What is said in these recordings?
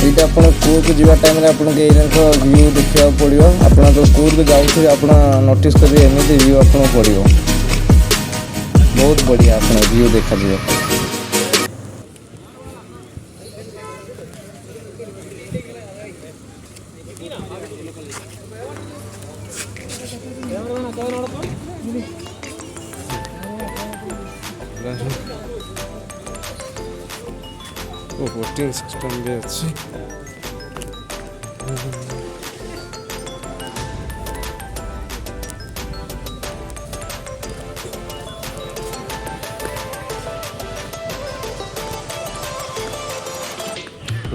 এইটা আপনার কুর্ଗ যাওয়া টাইমে আপনাকে এই ভিউ দেখা পড়ো। আপনার কুর্গ যাওয়া আপনার নোটিস করবে এমনি ভিউ আপনার পড়ো। बहुत बढ़िया अपना व्यू देखा जाए। बोटिंग सिस्टम भी अच्छी।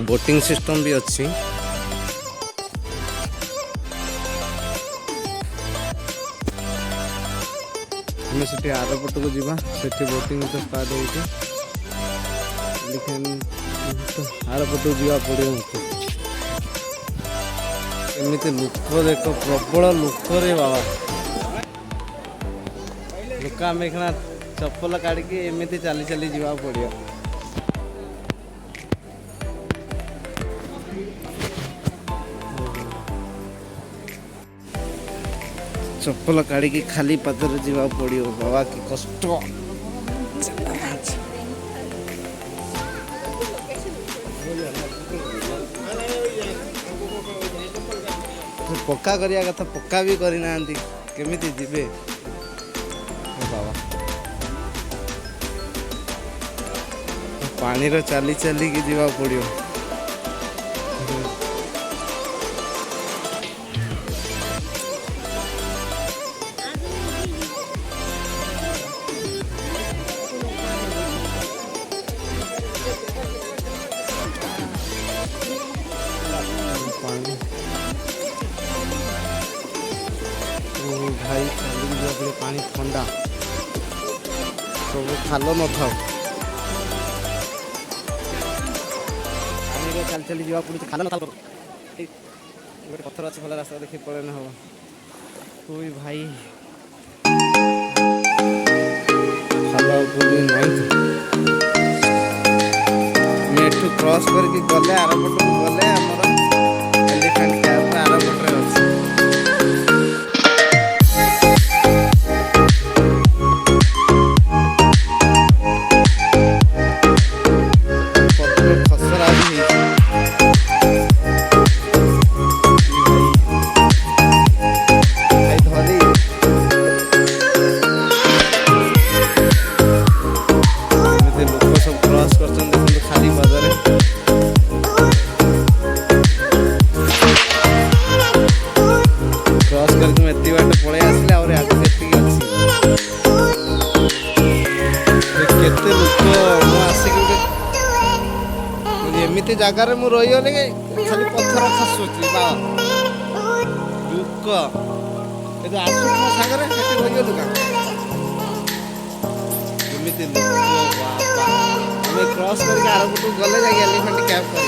बोटिंग सिस्टम भी अच्छी। हमें से आर पट को जीवा से बोटिंग तो स्टार्ट होती लेकिन आर पट को जीवा पड़ो मत एमती लुक देख प्रबल लुक रे बाबा लुक आम चप्पल काढ़ एमती चली चली जीवा पड़ो। चप्पल काढ़ी खाली पादर जीवा पड़ो बाबा कि कष्ट। पक्का करिया कथा पक्का भी करना केमिति जीवे बाबा पानी रो चली चली की जीवा पड़ो। भाई चलिए पानी ठंडा सब खाल न था पानी चल चली जावा पड़ी खाल न था गोटे पत्थर अच्छे भल रास्ता देखिए पड़े ना हम कोई भाई खाल क्रॉस करके गले आर पट गले आमर एलिफेंट कैप आर पटे अच्छे। एमती जगार मु रहीगली खाली पत्थर खसुची दुख आसु मो सागर रहीगलु एमती क्रॉस करके आर पटू गले जा एलिफेंट कैप कर।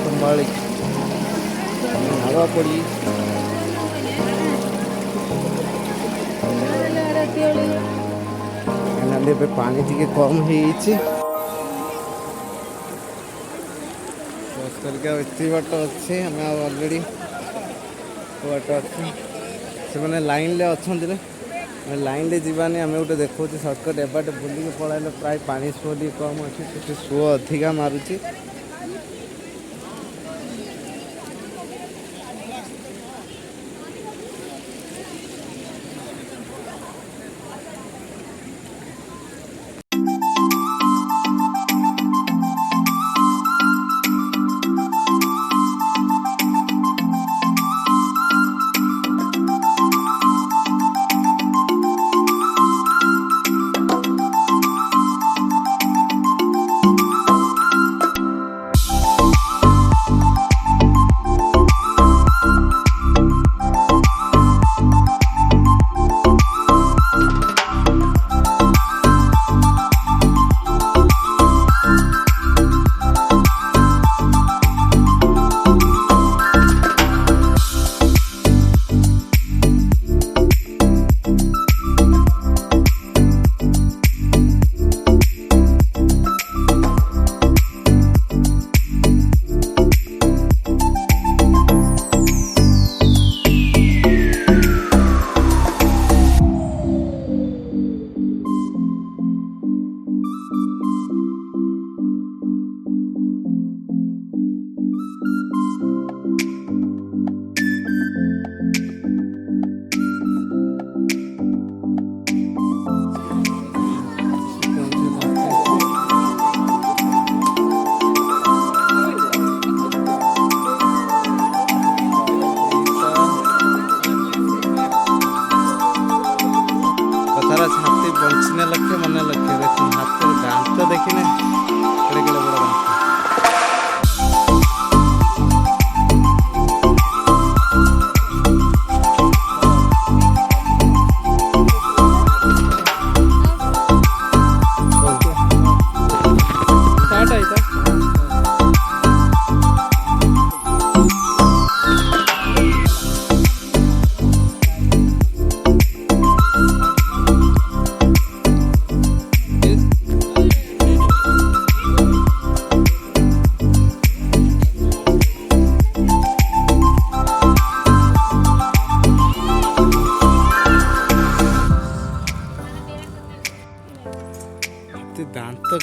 संभाली हवा पड़ी पानी टी कम होती बाट अच्छे आम अलरेडी बाट अच्छे से मैंने लाइन ले अच्छा लाइन ले जीवानी आम गोटे देखा सर्टकट एबाटे बुलिक पड़ाइले प्राय पानी सुओ कम अच्छे सुओ अधिका मारुची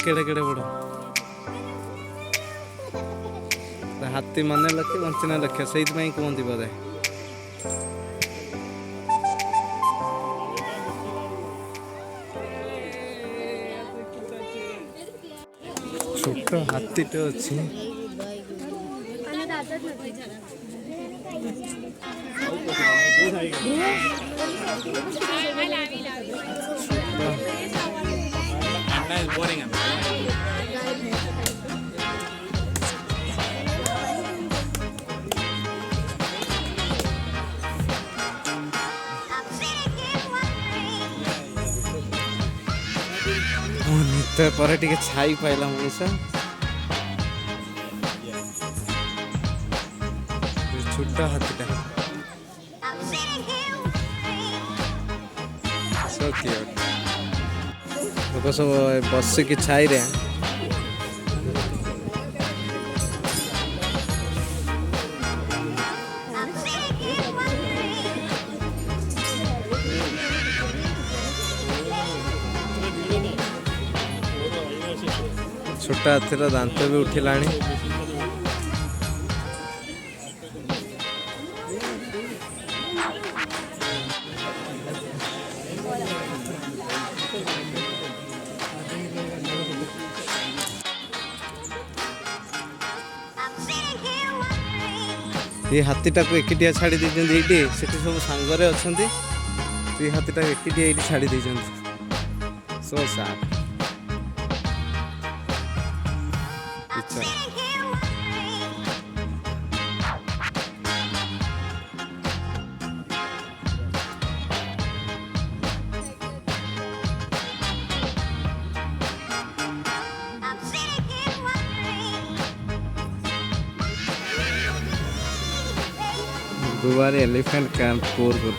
केड़े केड़े बड़ हाथी मन लक्ष्य बंचना लक्ष्य से कहती बोधे छोट हाथीटे अच्छी नित्य पर टे छाई पाइला मनीष छोटा हाथीटा सो क्यूट लोग सब बसिक छाई रे छोटा हाथीर दांत भी उठिलाणी ये हाथीटा को एकिटिया छाड़ी देइछन्ती एइटी सेठी सब सांगरे अछन्ती ये हाथीटा एकिटिया एइटी छाड़ी देइछन्ती सो सैड पिक्चर दुबारे एलिफेंट कैंप कोर्ग